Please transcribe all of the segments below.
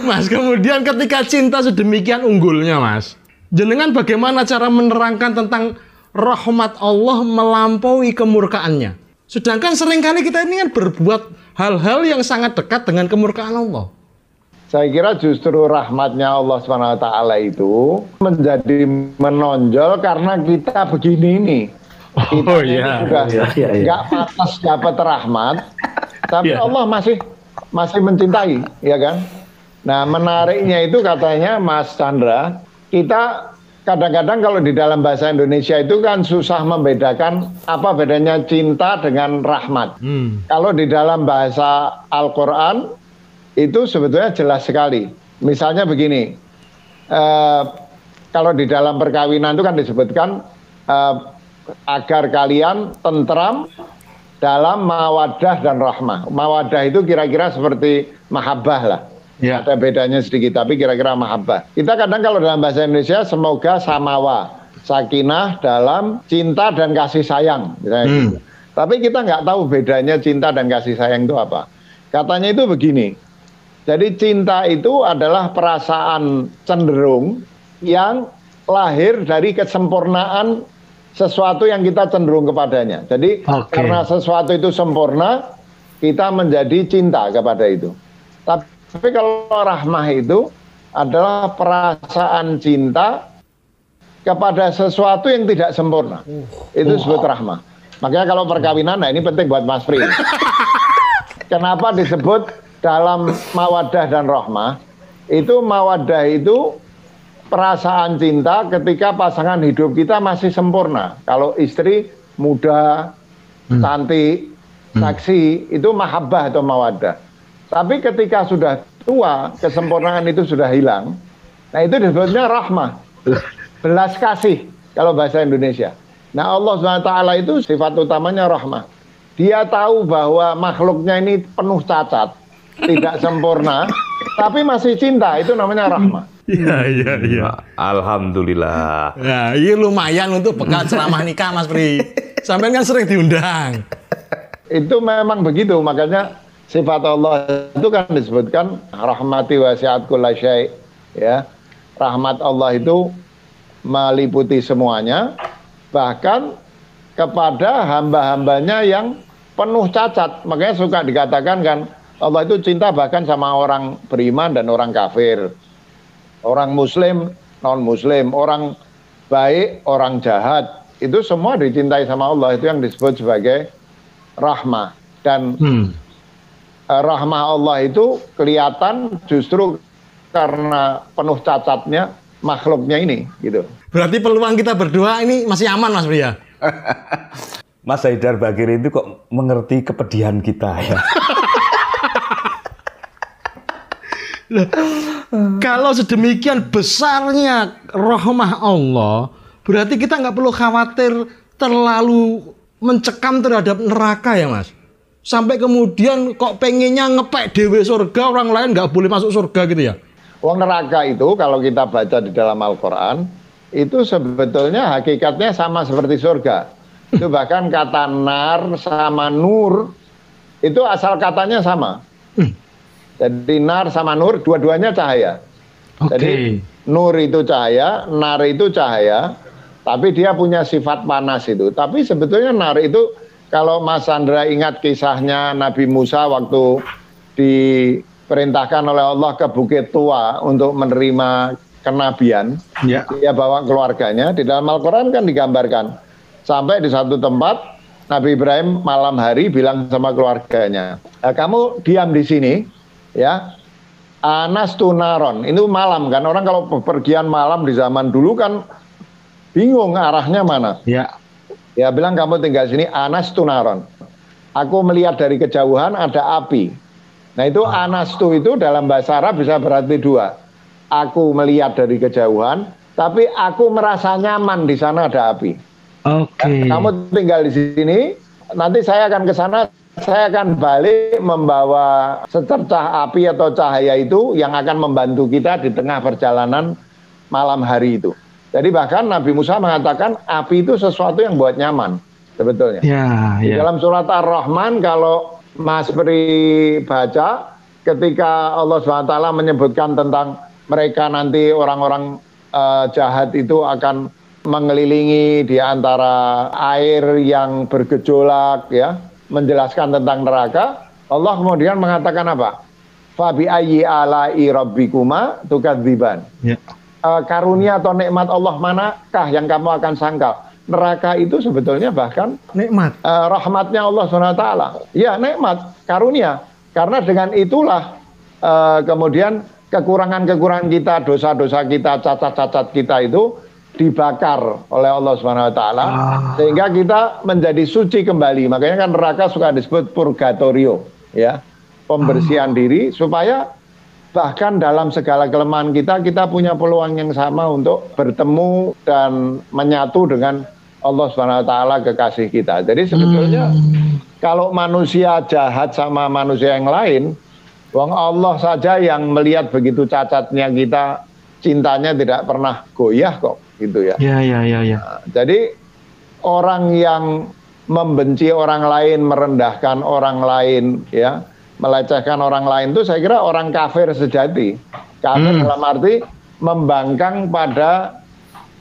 Mas, kemudian ketika cinta sedemikian unggulnya, Mas, jenengan bagaimana cara menerangkan tentang rahmat Allah melampaui kemurkaannya? Sedangkan seringkali kita ini kan berbuat hal-hal yang sangat dekat dengan kemurkaan Allah. Saya kira justru rahmatnya Allah SWT itu menjadi menonjol karena kita begini nih. Kita nggak pantas dapat rahmat, tapi Allah masih mencintai, ya kan? Nah, menariknya itu katanya Mas Chandra, kita kadang-kadang kalau di dalam bahasa Indonesia itu kan susah membedakan apa bedanya cinta dengan rahmat. Kalau di dalam bahasa Al-Quran itu sebetulnya jelas sekali. Misalnya begini, kalau di dalam perkawinan itu kan disebutkan agar kalian tentram dalam mawaddah dan rahmah. Mawaddah itu kira-kira seperti mahabbah lah. Ya. Ada bedanya sedikit, tapi kira-kira mahabbah. Kita kadang kalau dalam bahasa Indonesia semoga samawa, sakinah dalam cinta dan kasih sayang. Gitu. Tapi kita nggak tahu bedanya cinta dan kasih sayang itu apa. Katanya itu begini, jadi cinta itu adalah perasaan cenderung yang lahir dari kesempurnaan sesuatu yang kita cenderung kepadanya. Jadi karena sesuatu itu sempurna, kita menjadi cinta kepada itu. Tapi kalau rahmah itu adalah perasaan cinta kepada sesuatu yang tidak sempurna. Itu disebut rahmah. Makanya kalau perkawinan, nah ini penting buat Mas Pri. Kenapa disebut dalam mawaddah dan rahmah? Itu mawaddah itu perasaan cinta ketika pasangan hidup kita masih sempurna. Kalau istri muda, cantik, saksi, itu mahabbah atau mawaddah. Tapi ketika sudah tua, kesempurnaan itu sudah hilang. Nah itu disebutnya rahmah, belas kasih kalau bahasa Indonesia. Nah Allah SWT itu sifat utamanya rahmah. Dia tahu bahwa makhluknya ini penuh cacat, tidak sempurna, tapi masih cinta, itu namanya rahmah. Iya. Alhamdulillah. Nah, ini lumayan untuk bekal ceramah nikah, Mas Pri. Sampai kan sering diundang. Itu memang begitu, makanya sifat Allah itu kan disebutkan rahmati wasi'at kulla syai', ya. Rahmat Allah itu meliputi semuanya, bahkan kepada hamba-hambanya yang penuh cacat. Makanya suka dikatakan kan Allah itu cinta bahkan sama orang beriman dan orang kafir, orang muslim, non muslim, orang baik, orang jahat, itu semua dicintai sama Allah. Itu yang disebut sebagai rahmah. Dan rahmah Allah itu kelihatan justru karena penuh cacatnya makhluknya ini, gitu. Berarti peluang kita berdua ini masih aman, Mas Pria. Mas Haidar Bakir itu kok mengerti kepedihan kita ya. Kalau sedemikian besarnya rahmah Allah, berarti kita nggak perlu khawatir terlalu mencekam terhadap neraka ya, Mas. Sampai kemudian kok pengennya ngepek dewe surga, orang lain nggak boleh masuk surga gitu ya? Uang neraka itu kalau kita baca di dalam Al-Quran, itu sebetulnya hakikatnya sama seperti surga. Itu bahkan kata nar sama nur, itu asal katanya sama. Jadi nar sama nur, dua-duanya cahaya. Jadi nur itu cahaya, nar itu cahaya, tapi dia punya sifat panas itu. Tapi sebetulnya nar itu, kalau Mas Chandra ingat kisahnya Nabi Musa waktu diperintahkan oleh Allah ke Bukit Tua untuk menerima kenabian, dia bawa keluarganya. Di dalam Al-Quran kan digambarkan, sampai di satu tempat, Nabi Ibrahim malam hari bilang sama keluarganya, kamu diam di sini, ya, anas tunaron, itu malam kan, orang kalau pergian malam di zaman dulu kan bingung arahnya mana. Ya bilang kamu tinggal sini, anas tunaron. Aku melihat dari kejauhan ada api. Nah itu anas tu itu dalam bahasa Arab bisa berarti dua. Aku melihat dari kejauhan, tapi aku merasa nyaman di sana ada api. Kamu tinggal di sini, nanti saya akan ke sana, saya akan balik membawa secercah api atau cahaya itu yang akan membantu kita di tengah perjalanan malam hari itu. Jadi bahkan Nabi Musa mengatakan api itu sesuatu yang buat nyaman sebetulnya. Di dalam surat Ar-Rahman kalau Mas Pri baca, ketika Allah SWT menyebutkan tentang mereka nanti orang-orang jahat itu akan mengelilingi di antara air yang bergejolak, ya, menjelaskan tentang neraka, Allah kemudian mengatakan apa? Fabi ayyi ala'i rabbikuma tukadziban. Ya. Karunia atau nikmat Allah manakah yang kamu akan sangkal? Neraka itu sebetulnya bahkan nikmat. Rahmatnya Allah SWT. Ya, nikmat, karunia. Karena dengan itulah kemudian kekurangan-kekurangan kita, dosa-dosa kita, cacat-cacat kita itu dibakar oleh Allah SWT, sehingga kita menjadi suci kembali. Makanya kan neraka suka disebut purgatorio, ya, pembersihan diri, supaya bahkan dalam segala kelemahan kita punya peluang yang sama untuk bertemu dan menyatu dengan Allah SWT, kekasih kita. Jadi sebetulnya kalau manusia jahat sama manusia yang lain, wong Allah saja yang melihat begitu cacatnya kita, cintanya tidak pernah goyah kok, gitu ya. Ya. Nah, jadi orang yang membenci orang lain, merendahkan orang lain, ya, melecehkan orang lain itu saya kira orang kafir sejati. Kafir dalam arti membangkang pada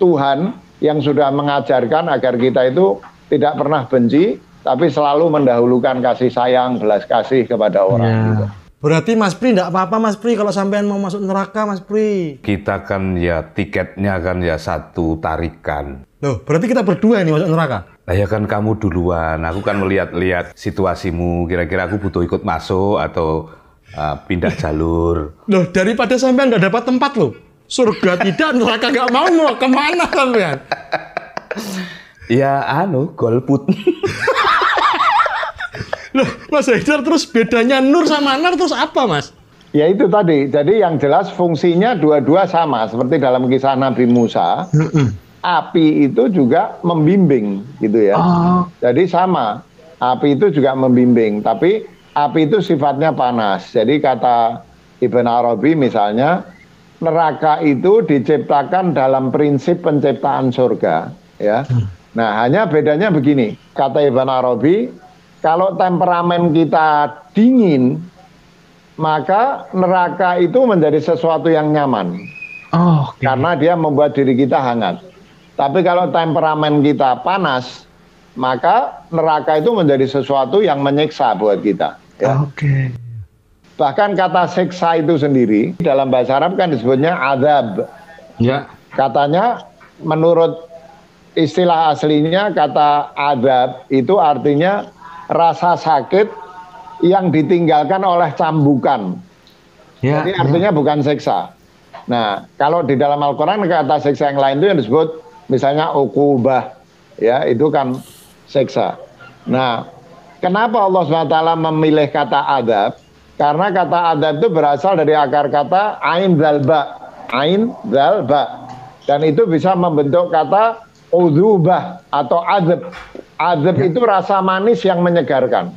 Tuhan yang sudah mengajarkan agar kita itu tidak pernah benci, tapi selalu mendahulukan kasih sayang, belas kasih kepada orang. Ya. Gitu. Berarti Mas Pri enggak apa-apa Mas Pri kalau sampean mau masuk neraka Mas Pri. Kita kan ya tiketnya kan ya satu tarikan. Loh, berarti kita berdua ini masuk neraka? Nah ya kan kamu duluan, aku kan melihat-lihat situasimu, kira-kira aku butuh ikut masuk atau pindah jalur. Loh, daripada sampean nggak dapat tempat loh. Surga tidak, neraka nggak mau kemana sampean? Ya golput. Loh, Mas Haidar, terus bedanya nur sama nar terus apa, Mas? Ya itu tadi, jadi yang jelas fungsinya dua-dua sama, seperti dalam kisah Nabi Musa, api itu juga membimbing, gitu ya. Jadi sama, api itu juga membimbing, tapi api itu sifatnya panas. Jadi kata Ibn Arabi misalnya, neraka itu diciptakan dalam prinsip penciptaan surga, ya. Nah, hanya bedanya begini, kata Ibn Arabi, kalau temperamen kita dingin, maka neraka itu menjadi sesuatu yang nyaman. Karena dia membuat diri kita hangat. Tapi kalau temperamen kita panas, maka neraka itu menjadi sesuatu yang menyiksa buat kita. Ya. Bahkan kata siksa itu sendiri, dalam bahasa Arab kan disebutnya azab. Ya. Katanya menurut istilah aslinya kata azab itu artinya rasa sakit yang ditinggalkan oleh cambukan. Jadi artinya bukan siksa. Nah, kalau di dalam Al-Quran kata siksa yang lain itu yang disebut misalnya uqubah, ya, itu kan siksa. Nah, kenapa Allah SWT memilih kata adab? Karena kata adab itu berasal dari akar kata ain dzal ba, dan itu bisa membentuk kata udzubah atau adab. Adab itu rasa manis yang menyegarkan.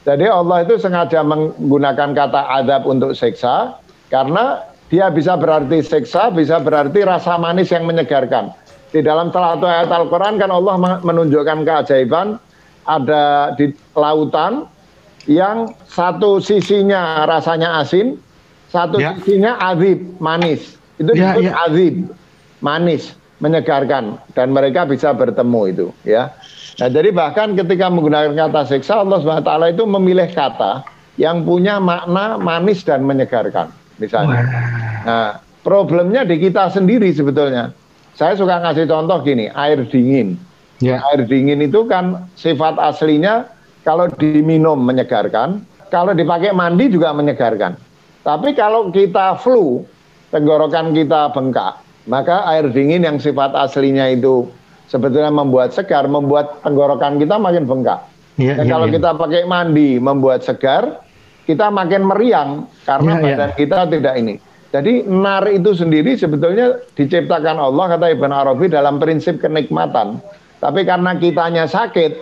Jadi Allah itu sengaja menggunakan kata adab untuk siksa, karena dia bisa berarti siksa, bisa berarti rasa manis yang menyegarkan. Di dalam salah satu ayat Al-Quran kan Allah menunjukkan keajaiban, ada di lautan yang satu sisinya rasanya asin, satu sisinya azib, manis. Itu disebut azib, manis, menyegarkan, dan mereka bisa bertemu itu, ya. Nah, jadi bahkan ketika menggunakan kata siksa, Allah SWT itu memilih kata yang punya makna manis dan menyegarkan, misalnya. Nah, problemnya di kita sendiri sebetulnya. Saya suka ngasih contoh gini, air dingin. Air dingin itu kan sifat aslinya kalau diminum menyegarkan, kalau dipakai mandi juga menyegarkan. Tapi kalau kita flu, tenggorokan kita bengkak, maka air dingin yang sifat aslinya itu sebetulnya membuat segar, membuat tenggorokan kita makin bengkak. Dan kalau kita pakai mandi membuat segar, kita makin meriang karena badan kita tidak ini. Jadi nar itu sendiri sebetulnya diciptakan Allah, kata Ibn Arabi, dalam prinsip kenikmatan. Tapi karena kitanya sakit,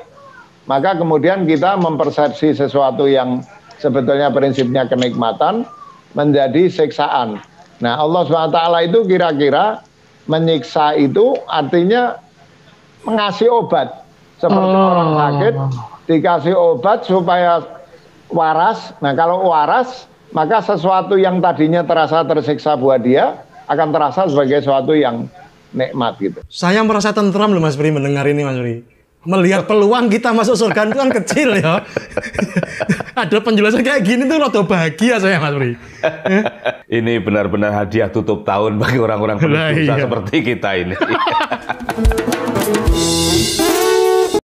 maka kemudian kita mempersepsi sesuatu yang sebetulnya prinsipnya kenikmatan menjadi siksaan. Nah, Allah SWT itu kira-kira menyiksa itu artinya mengasih obat. Seperti orang sakit dikasih obat supaya waras. Nah, kalau waras, maka sesuatu yang tadinya terasa tersiksa buat dia akan terasa sebagai sesuatu yang nikmat gitu. Saya merasa tentram loh Mas Bri mendengar ini Mas Bri. Melihat peluang kita masuk surga itu kan kecil ya. Ada penjelasan kayak gini tuh rada bahagia saya Mas Bri. Ini benar-benar hadiah tutup tahun bagi orang-orang penuh dosa seperti kita ini.